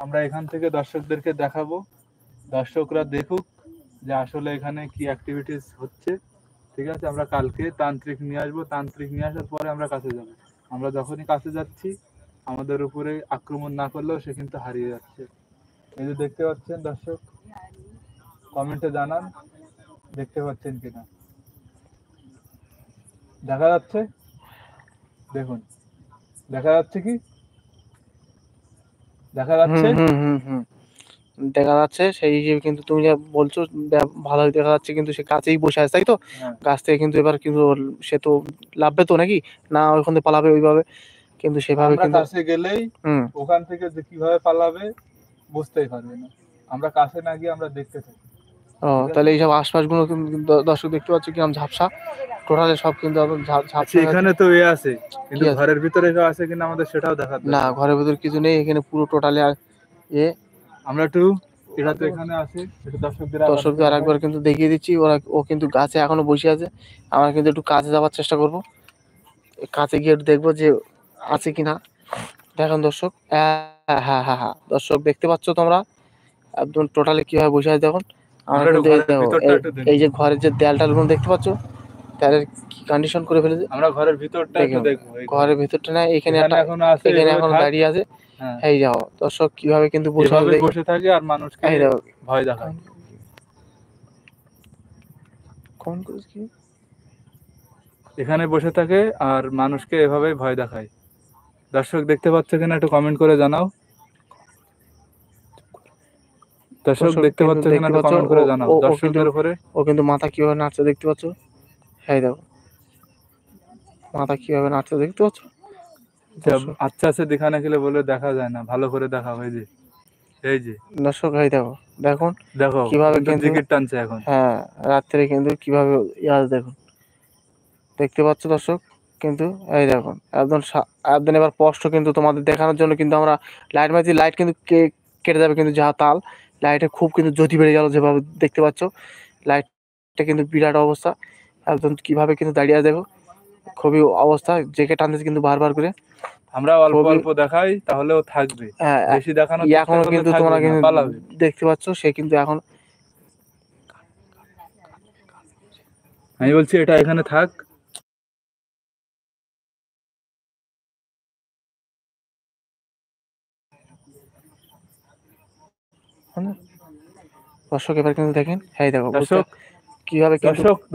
আমরা এখান থেকে দর্শকদেরকে দেখাবো, দর্শকরা দেখুক যে আসলে এখানে কি অ্যাক্টিভিটিস হচ্ছে। ঠিক আছে, আমরা কালকে তান্ত্রিক নিয়ে আসবো, তান্ত্রিক নিয়ে আসার পরে আমরা কাছে যাবো। আমরা যখনই কাছে যাচ্ছি আমাদের উপরে আক্রমণ না করলেও সে কিন্তু হারিয়ে যাচ্ছে। এই যে দেখতে পাচ্ছেন দর্শক, কমেন্টে জানান দেখতে পাচ্ছেন কিনা। দেখা যাচ্ছে, দেখুন দেখা যাচ্ছে কি, দেখা যাচ্ছে দেখা যাচ্ছে সেই হিসেবে কিন্তু তুমি যা বলছো ভালোই দেখা যাচ্ছে, কিন্তু সে কাছেই বসে আছে তাই তো। গাছ থেকে কিন্তু এবার কিন্তু সে তো লাভবে তো নাকি না, ওইখান থেকে পালাবে ওইভাবে, কিন্তু সেভাবে আমরা কিন্তু কাছে গেলেই ওখান থেকে যে কিভাবে পালাবে বুঝতেই পারবে না। আমরা কাছে না গিয়ে আমরা দেখতে থাকি। তাহলে এইসব আশপাশগুলো কিন্তু দর্শক দেখতে পাচ্ছ কিরকম ঝাপসা, টোটালি সব কিন্তু ঝাপসা। এখানে তো এ আছে, কিন্তু ঘরের ভিতরে কেউ আছে কিনা আমাদের সেটাও দেখার না, ঘরের ভিতরে কিছু নেই, এখানে পুরো টোটালি আমরা একটু এটা তো এখানে আছে, এটা দর্শকদের আরেকবার কিন্তু দেখিয়ে দিচ্ছি। ও কিন্তু গাছে এখনো বসে আছে। আমরা কিন্তু একটু কাছে যাওয়ার চেষ্টা করব, কাছে গিয়ে একটু দেখবো যে আছে কিনা। দেখুন দর্শক, হ্যাঁ হ্যাঁ হ্যাঁ হ্যাঁ দর্শক দেখতে পাচ্ছ তোমরা একদম টোটালি কিভাবে বসে আছে দেখুন। আমরা কিন্তু এই যে ঘরের যে দেয়ালটাগুলো দেখতে পাচ্ছ, দেয়ালের কি কন্ডিশন করে ফেলেছে। আমরা ঘরের ভিতরটা একটু দেখবো, ঘরের ভিতরটা না, এখানে এখন দাঁড়িয়ে আছে। এই যাও দর্শক কিভাবে কিন্তু বসে থাকে আর মানুষকে ভয় দেখায়। এখানে বসে থাকে আর মানুষকে এভাবে ভয় দেখায়। দর্শক দেখতে পাচ্ছ কিনা একটু কমেন্ট করে জানাও। দর্শক দেখতে পাচ্ছ কিনা একটু কমেন্ট করে জানাও। দর্শকদের উপরে ও কিন্তু মাথা কিভাবে নাচছে দেখতে পাচ্ছ। এই দেখো মাথা কিভাবে নাচছে দেখতে পাচ্ছ। আচ্ছা আছে দেখানে গেলে বলে দেখা যায় না, ভালো করে দেখা হয় যে এই যে দর্শক এই দেখো, দেখুন দেখো কিভাবে কিন্তু জিকির টানছে এখন। হ্যাঁ রাত্রে কিন্তু কিভাবে ইয়াজ দেখুন দেখতে পাচ্ছ দর্শক। কিন্তু এই দেখুন একদম এবার স্পষ্ট কিন্তু তোমাদের দেখানোর জন্য কিন্তু আমরা লাইট মারছি, লাইট কিন্তু কেটে যাবে, কিন্তু যা তাল লাইটে খুব কিন্তু জ্যোতি বেড়ে গেল যেভাবে দেখতে পাচ্ছ। লাইটটা কিন্তু বিরাট অবস্থা, একদম কিভাবে কিন্তু দাঁড়িয়ে দেখো, খুবই অবস্থা জেকে টানতেছে কিন্তু বারবার করে। আমরা অল্প অল্প দেখাই তাহলেও থাকবে, বেশি দেখানোর চেষ্টা করলে কিন্তু তোমরা কিন্তু দেখতে পাচ্ছ সে কিন্তু এখন, আমি বলছি এটা এখানে থাক। দর্শক এবার কিন্তু দেখেন, হ্যাঁ দেখো কিভাবে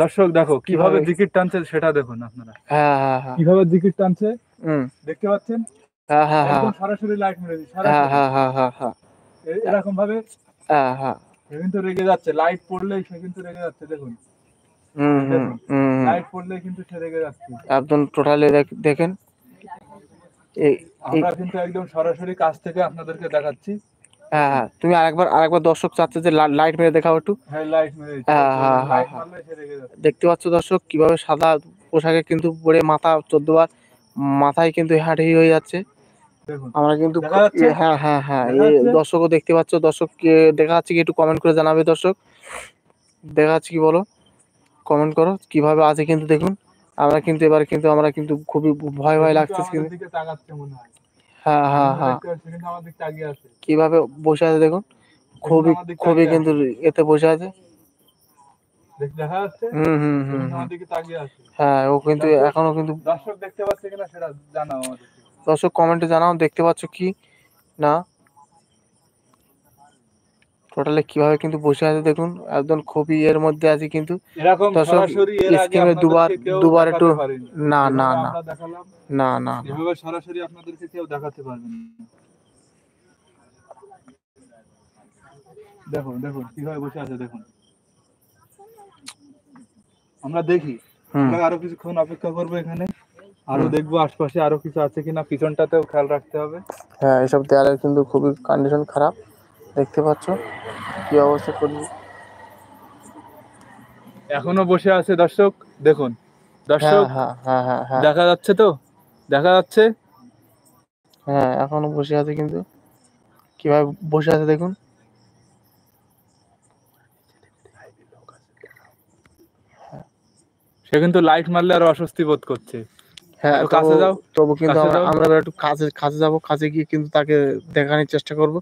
দর্শক দেখো কিভাবে জিকির টানছে সেটা দেখুন আপনারা। হ্যাঁ হ্যাঁ হ্যাঁ কিভাবে জিকির টানছে দেখতে পাচ্ছেন। হ্যাঁ হ্যাঁ হ্যাঁ সরাসরি লাইট মেরে দিচ্ছে, হ্যাঁ হ্যাঁ হ্যাঁ হ্যাঁ হ্যাঁ এরকম ভাবে। হ্যাঁ হ্যাঁ সে কিন্তু রেগে যাচ্ছে, লাইট পড়লেই সে কিন্তু রেগে যাচ্ছে। দেখুন লাইট পড়লেই কিন্তু সে রেগে যাচ্ছে একদম টোটালি। দেখেন আমরা কিন্তু একদম সরাসরি কাছ থেকে আপনাদেরকে দেখাচ্ছি। হ্যাঁ হ্যাঁ তুমি আরেকবার দর্শক চাচ্ছে যে লাইট মেরে দেখাও একটু। হ্যাঁ লাইট মেরে দেখতে পাচ্ছ দর্শক কিভাবে সাদা পোশাকে কিন্তু পরে মাথা 14 বার মাথায় কিন্তু হাঁটি হয়ে যাচ্ছে। আমরা কিন্তু হ্যাঁ হ্যাঁ হ্যাঁ দর্শকও দেখতে পাচ্ছ। দর্শককে দেখা যাচ্ছে কি একটু কমেন্ট করে জানাবে দর্শক, দেখা যাচ্ছে কি বলো, কমেন্ট করো কিভাবে আছে কিন্তু দেখুন। আমরা কিন্তু এবার কিন্তু আমরা কিন্তু খুবই ভয় ভয় লাগছে কিন্তু। হ্যাঁ হ্যাঁ হ্যাঁ কিভাবে বসে আছে দেখুন, খুবই কিন্তু এতে বসে আছে। হ্যাঁ ও কিন্তু এখনো কিন্তু। দর্শক দেখতে পাচ্ছে কিনা সেটা জানাও আমাদের, দর্শক কমেন্টে জানাও দেখতে পাচ্ছ কি না। টোটালি কিভাবে কিন্তু বসে আছে দেখুন, একদম খুবই এর মধ্যে আছে কিন্তু। এরকম সরাসরি এর আগে দুবার একটু না না না না না এভাবে সরাসরি আপনাদেরকে কেউ দেখাতে পারবে না। দেখুন দেখুন কিভাবে বসে আছে দেখুন। আমরা দেখি, আমরা আরো কিছুক্ষণ অপেক্ষা করবো এখানে, আরো দেখবো আশপাশে আরো কিছু আছে কিনা, পিছনটাতেও খেয়াল রাখতে হবে। হ্যাঁ এইসব দেয়ালের কিন্তু খুবই কন্ডিশন খারাপ, দেখতে পাচ্ছ কি অবস্থা করবে। এখনো বসে আছে দর্শক দেখুন। দর্শক দেখা যাচ্ছে তো, দেখা যাচ্ছে হ্যাঁ এখনো বসে আছে কিন্তু কিভাবে বসে আছে দেখুন। সে কিন্তু লাইট মারলে আরো অস্বস্তি বোধ করছে। হ্যাঁ কাছে যাও, তবু কিন্তু আমরা একটু কাছে যাবো, কাছে গিয়ে কিন্তু তাকে দেখানোর চেষ্টা করব